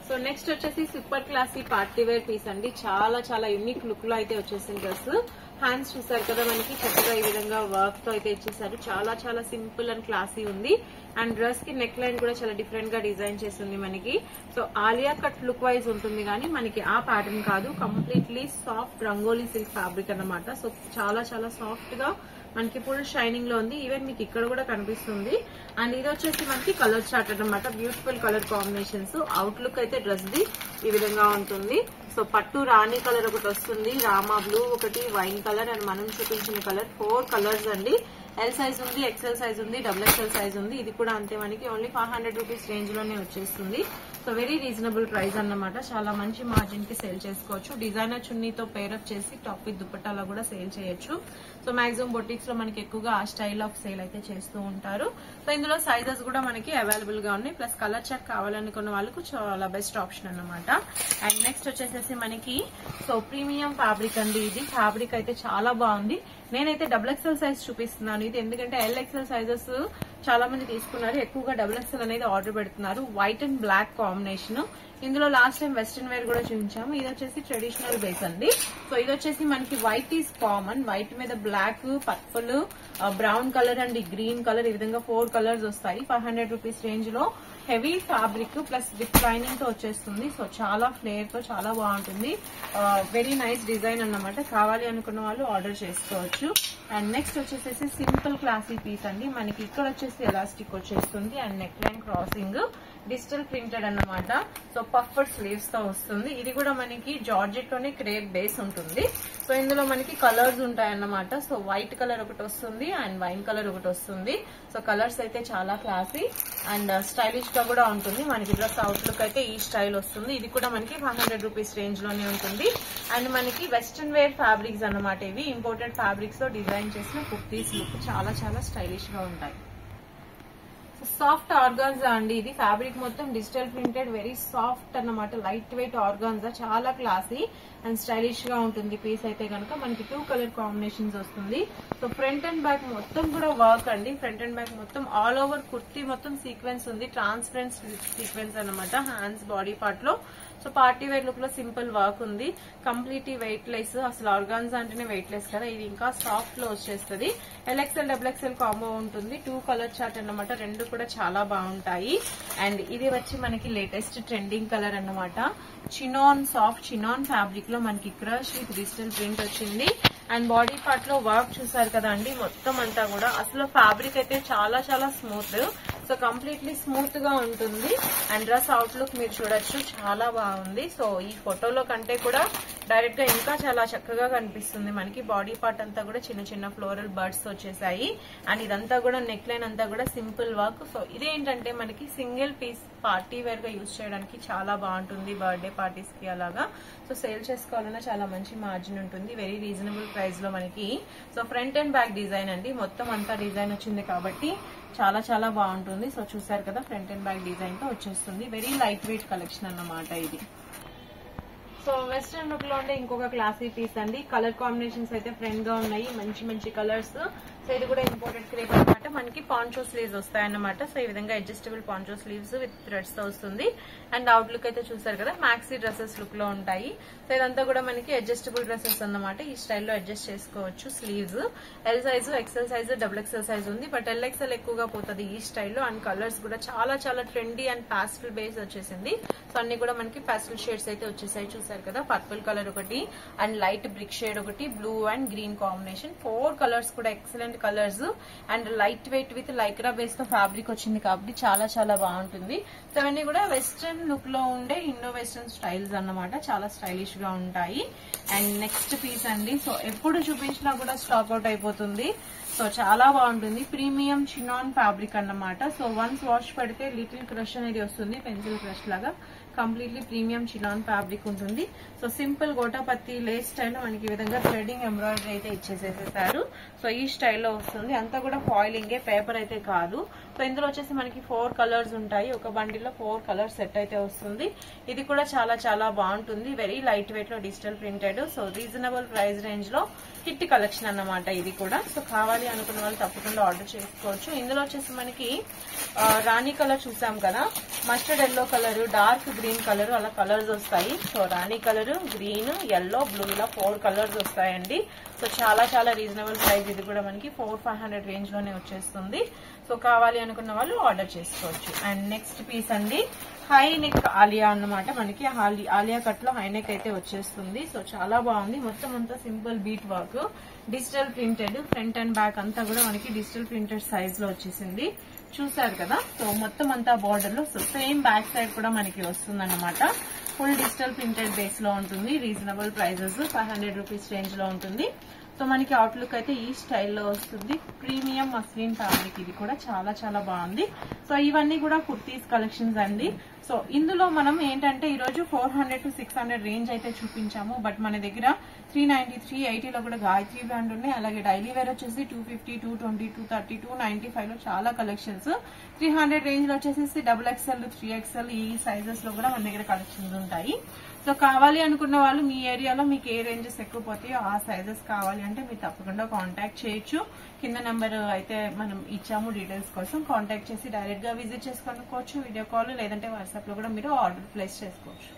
So next వచ్చేసి super classy party wear piece అండి. చాలా చాలా యూనిక్ లుక్ లో అయితే వచ్చేసింది డ్రెస్. హ్యాండ్స్ చూసారు కదా మనకి చక్కగా ఈ విధంగా వర్క్ తో అయితే ఇచ్చేసారు. చాలా చాలా సింపుల్ అండ్ క్లాసీ ఉంది. అండ్ డ్రెస్ కి నెక్ లైన్ కూడా చాలా డిఫరెంట్ గా డిజైన్ చేస్తుంది మనకి. So Alia cut look wise ఉంటుంది కానీ మనకి ఆ ప్యాటర్న్ కాదు. Completely soft rangoli silk fabric అన్నమాట. సో చాలా చాలా సాఫ్ట్ గా మనకి ఫుల్ షైనింగ్ లో ఉంది. ఈవెన్ మీకు ఇక్కడ కూడా కనిపిస్తుంది. అండ్ ఇది వచ్చేసి మనకి కలర్ చార్ట్ అన్నమాట. Beautiful colour combinations. Out look అయితే డ్రెస్ ది ఈ విధంగా ఉంటుంది. సో పట్టు రాణి కలర్ ఒకటి వస్తుంది, రామా బ్లూ ఒకటి, వైన్ కలర్ అండ్ మనం చూపించిన కలర్ 4 కలర్స్ అండి. ఎల్ సైజ్ ఉంది, ఎక్సెల్ సైజ్ ఉంది, XXL సైజ్ ఉంది. ఇది కూడా అంతే మనకి ఓన్లీ 500 రూపీస్ రేంజ్ లోనే వచ్చేస్తుంది. సో వెరీ రీజనబుల్ ప్రైస్ అన్నమాట. చాలా మంచి మార్జిన్ కి సేల్ చేసుకోవచ్చు. డిజైనర్ చున్నీతో పేరప్ చేసి టాప్ విత్ దుపట్టాలో కూడా సేల్ చేయొచ్చు. సో మాక్సిమం బొటిక్స్ లో మనకి ఎక్కువగా ఆ స్టైల్ ఆఫ్ సేల్ అయితే చేస్తూ ఉంటారు. సో ఇందులో సైజెస్ కూడా మనకి అవైలబుల్ గా ఉన్నాయి. ప్లస్ కలర్ చార్ట్ కావాలనుకున్న వాళ్ళకు చాలా బెస్ట్ ఆప్షన్ అన్నమాట. అండ్ నెక్స్ట్ వచ్చేసేసి మనకి సో ప్రీమియం ఫ్యాబ్రిక్ అండి. ఇది ఫ్యాబ్రిక్ అయితే చాలా బాగుంది. నేనైతే XXL సైజ్ చూపిస్తున్నాను ఇది, ఎందుకంటే LXL సైజెస్ చాలా మంది తీసుకున్నారు. ఎక్కువగా XXL అనేది ఆర్డర్ పెడుతున్నారు. White and black combination. ఇందులో లాస్ట్ టైం వెస్ట్రన్ వేర్ కూడా చూపించాము. ఇది వచ్చేసి ట్రెడిషనల్ బేస్ అండి. సో ఇది వచ్చేసి మనకి వైట్ ఈస్ కామన్. వైట్ మీద black, purple, brown colour and green colour, ఈ విధంగా 4 కలర్స్ వస్తాయి. 500 రూపీస్ రేంజ్ లో heavy fabric plus with lining తో వచ్చేస్తుంది. సో చాలా ఫ్లేర్ తో చాలా బాగుంటుంది. వెరీ నైస్ డిజైన్ అన్నమాట. కావాలి అనుకున్న వాళ్ళు ఆర్డర్ చేసుకోవచ్చు. అండ్ నెక్స్ట్ వచ్చేసేసి సింపుల్ క్లాసీ పీస్ అండి. మనకి ఇక్కడ వచ్చేసి ఎలాస్టిక్ వచ్చేస్తుంది and neck line crossing digital printed అన్నమాట. సో పఫ్డ్ స్లీవ్స్ తో వస్తుంది. ఇది కూడా మనకి జార్జెట్ లోనే క్రేప్ బేస్ ఉంటుంది. సో ఇందులో మనకి కలర్స్ ఉంటాయన్నమాట. సో వైట్ కలర్ ఒకటి వస్తుంది అండ్ వైన్ కలర్ ఒకటి వస్తుంది. సో కలర్స్ అయితే చాలా క్లాసీ అండ్ స్టైలిష్ గా కూడా ఉంటుంది. మనకి డ్రెస్ అవుట్లుక్ అయితే ఈ స్టైల్ వస్తుంది. ఇది కూడా మనకి 500 రూపీస్ రేంజ్ లోనే ఉంటుంది. అండ్ మనకి వెస్ట్రన్ వేర్ ఫ్యాబ్రిక్స్ అన్నమాట. ఇవి ఇంపోర్టెడ్ ఫ్యాబ్రిక్స్ లో డిజైన్ చేసిన కుర్తీస్ లుక్ చాలా చాలా స్టైలిష్ గా ఉంటాయి. సాఫ్ట్ ఆర్గాన్జా అండి. ఇది ఫ్యాబ్రిక్ మొత్తం డిజిటల్ ప్రింటెడ్, వెరీ సాఫ్ట్ అన్నమాట. లైట్ వెయిట్ ఆర్గాన్జా, చాలా క్లాసీ అండ్ స్టైలిష్ గా ఉంటుంది. పీస్ అయితే కనుక మనకి 2 కలర్ కాంబినేషన్స్ వస్తుంది. సో ఫ్రంట్ అండ్ బ్యాక్ మొత్తం కూడా వర్క్ అండి. ఫ్రంట్ అండ్ బ్యాక్ మొత్తం ఆల్ ఓవర్ కుర్తీ మొత్తం సీక్వెన్స్ ఉంది. ట్రాన్స్పరెంట్ సీక్వెన్స్ అన్నమాట హ్యాండ్స్ బాడీ పార్ట్ లో. సో పార్టీ వేర్ లుక్ లో సింపుల్ వర్క్ ఉంది. Complete weight less. అసలు ఆర్గాన్జా అంటేనే వెయిట్ లెస్ కదా. ఇది ఇంకా సాఫ్ట్ లో వచ్చేస్తుంది. LXL XXL కాంబో ఉంటుంది. 2 కలర్ చార్ట్ అన్నమాట. రెండు కూడా చాలా బాగుంటాయి. అండ్ ఇది వచ్చి మనకి లేటెస్ట్ ట్రెండింగ్ కలర్ అన్నమాట. చినాన్, సాఫ్ట్ చినాన్ ఫ్యాబ్రిక్ లో మనకి క్రష్ విత్ డిజిటల్ ప్రింట్ వచ్చింది. అండ్ బాడీ పార్ట్ లో వర్క్ చూసారు కదా అండి. మొత్తం అంతా కూడా అసలు ఫ్యాబ్రిక్ అయితే చాలా చాలా స్మూత్. సో కంప్లీట్లీ స్మూత్ గా ఉంటుంది. అండ్ డ్రెస్ అవుట్లుక్ మీరు చూడొచ్చు, చాలా బాగుంది. సో ఈ ఫోటోలో కంటే కూడా డైరెక్ట్ గా ఇంకా చాలా చక్కగా కనిపిస్తుంది. మనకి బాడీ పార్ట్ అంతా కూడా చిన్న చిన్న ఫ్లోరల్ బర్డ్స్ వచ్చేసాయి. అండ్ ఇదంతా కూడా నెక్ లైన్ అంతా కూడా సింపుల్ వర్క్. సో ఇదేంటంటే మనకి సింగిల్ పీస్ పార్టీ వేర్ గా యూజ్ చేయడానికి చాలా బాగుంటుంది. బర్త్డే పార్టీస్ కి అలాగా. సో సేల్ చేసుకోవాలన్నా చాలా మంచి మార్జిన్ ఉంటుంది. వెరీ రీజనబుల్ ప్రైస్ లో మనకి. So front and back design అండి. మొత్తం అంతా డిజైన్ వచ్చింది కాబట్టి చాలా చాలా బాగుంటుంది. సో చూసారు కదా ఫ్రంట్ అండ్ బ్యాక్ డిజైన్ తో వచ్చేస్తుంది. వెరీ లైట్ వెయిట్ కలెక్షన్ అన్నమాట ఇది. సో వెస్టర్న్ లుక్ లో ఉండే ఇంకొక క్లాసీ పీస్ అండి. కలర్ కాంబినేషన్స్ అయితే ఫ్రెండ్ గా ఉన్నాయి. మంచి మంచి కలర్స్. సో ఇది కూడా ఇంపోర్టెడ్ క్రేప్ అనమాట. మనకి పాంచో స్లీవ్స్ వస్తాయన్నమాట. సో ఈ విధంగా adjustable poncho sleeves with threads తో వస్తుంది. అండ్ అవుట్ లుక్ అయితే చూసారు కదా మ్యాక్సీ డ్రెస్సెస్ లుక్ లో ఉంటాయి. సో ఇదంతా కూడా మనకి అడ్జస్టబుల్ డ్రెస్సెస్ అన్నమాట. ఈ స్టైల్లో అడ్జస్ట్ చేసుకోవచ్చు. Sleeves L size, XL size, XXL size ఉంది. బట్ LXL ఎక్కువగా పోతుంది ఈ స్టైల్లో. అండ్ కలర్స్ కూడా చాలా చాలా ట్రెండీ అండ్ పాస్టల్ బేస్ వచ్చేసింది. సో అన్ని కూడా మనకి పాస్టల్ షేడ్స్ అయితే వచ్చేసాయి. చూసారు కదా పర్పుల్ కలర్ ఒకటి అండ్ లైట్ బ్రిక్ షేడ్ ఒకటి, blue and green combination. 4 colours కూడా excellent colours. And light weight with lycra base తో ఫ్యాబ్రిక్ వచ్చింది కాబట్టి చాలా చాలా బాగుంటుంది. సో అవన్నీ కూడా వెస్ట్రన్ లుక్ లో ఉండే ఇండో వెస్ట్రన్ స్టైల్స్ అన్నమాట. చాలా స్టైలిష్ గా ఉంటాయి. అండ్ నెక్స్ట్ పీస్ అండి. సో ఎప్పుడు చూపించినా కూడా స్టాక్ అవుట్ అయిపోతుంది. సో చాలా బాగుంటుంది. ప్రీమియం చినాన్ ఫ్యాబ్రిక్ అన్నమాట. సో వన్స్ వాష్ పెడితే లిటిల్ క్రష్ అనేది వస్తుంది, పెన్సిల్ క్రష్ లాగా. కంప్లీట్లీ ప్రీమియం చినాన్ ఫ్యాబ్రిక్ ఉంటుంది. సో సింపుల్ గోటాపత్తి లేస్ స్టైల్లో మనకి ఈ విధంగా థ్రెడింగ్ ఎంబ్రాయిడరీ అయితే ఇచ్చేసేసారు. సో ఈ స్టైల్లో వస్తుంది. అంతా కూడా ఫాయిలింగే, పేపర్ అయితే కాదు. సో ఇందులో వచ్చేసి మనకి 4 కలర్స్ ఉంటాయి. ఒక బండిల్లో 4 కలర్ సెట్ అయితే వస్తుంది. ఇది కూడా చాలా చాలా బాగుంటుంది. వెరీ లైట్ వెయిట్ లో digital printed. So reasonable price range లో హిట్ కలెక్షన్ అన్నమాట ఇది కూడా. సో కావాలి అనుకున్న వాళ్ళు తప్పకుండా ఆర్డర్ చేసుకోవచ్చు. ఇందులో వచ్చేసి మనకి రాణి కలర్ చూసాం కదా, mustard yellow colour, dark green colour అలా కలర్స్ వస్తాయి. సో రాణి కలర్, గ్రీన్, ఎల్లో, బ్లూ ఇలా 4 కలర్స్ వస్తాయండి. సో చాలా చాలా రీజనబుల్ ప్రైస్. ఇది కూడా మనకి 400-500 రేంజ్ లోనే వచ్చేస్తుంది. సో కావాలి అనుకున్న వాళ్ళు ఆర్డర్ చేసుకోవచ్చు. అండ్ నెక్స్ట్ పీస్ అండి హై నెక్ ఆలియా అన్నమాట. మనకి ఆలియా కట్ లో హై నెక్ అయితే వచ్చేస్తుంది. సో చాలా బాగుంది. మొత్తం అంతా simple bead work, digital printed, front and back అంతా కూడా మనకి డిజిటల్ ప్రింటెడ్ సైజ్ లో వచ్చేసింది. చూసారు కదా. సో మొత్తం అంతా బార్డర్ లో సేమ్ బ్యాక్ సైడ్ కూడా మనకి వస్తుంది అన్నమాట. ఫుల్ డిజిటల్ ప్రింటెడ్ బేస్ లో ఉంటుంది. రీజనబుల్ ప్రైజెస్ 500 రూపీస్ రేంజ్ లో ఉంటుంది. సో మనకి అవుట్లుక్ అయితే ఈ స్టైల్లో వస్తుంది. Premium muslin fabric. ఇది కూడా చాలా చాలా బాగుంది. సో ఇవన్నీ కూడా కుర్తీస్ కలెక్షన్స్ అండి. సో ఇందులో మనం ఏంటంటే ఈరోజు 400 to 600 రేంజ్ అయితే చూపించాము. బట్ మన దగ్గర 390, 380 లో కూడా గాయత్రి బ్రాండ్ ఉన్నాయి. అలాగే డైలీ వేర్ వచ్చేసి 250, 220, 230, 295 లో చాలా కలెక్షన్స్. 300 రేంజ్ లో వచ్చేసి XXL, 3XL ఈ సైజెస్ లో కూడా మన దగ్గర కలెక్షన్స్ ఉంటాయి. సో కావాలి అనుకున్న వాళ్ళు మీ ఏరియాలో మీకు ఏ రేంజెస్ ఎక్కువ పోతాయో ఆ సైజెస్ కావాలి అంటే మీరు తప్పకుండా కాంటాక్ట్ చేయొచ్చు. కింద నెంబర్ అయితే మనం ఇచ్చాము డీటెయిల్స్ కోసం. కాంటాక్ట్ చేసి డైరెక్ట్ గా విజిట్ చేసుకొనుకోవచ్చు, వీడియో కాల్ లేదంటే వాట్సాప్ లో కూడా మీరు ఆర్డర్ ప్లేస్ చేసుకోవచ్చు.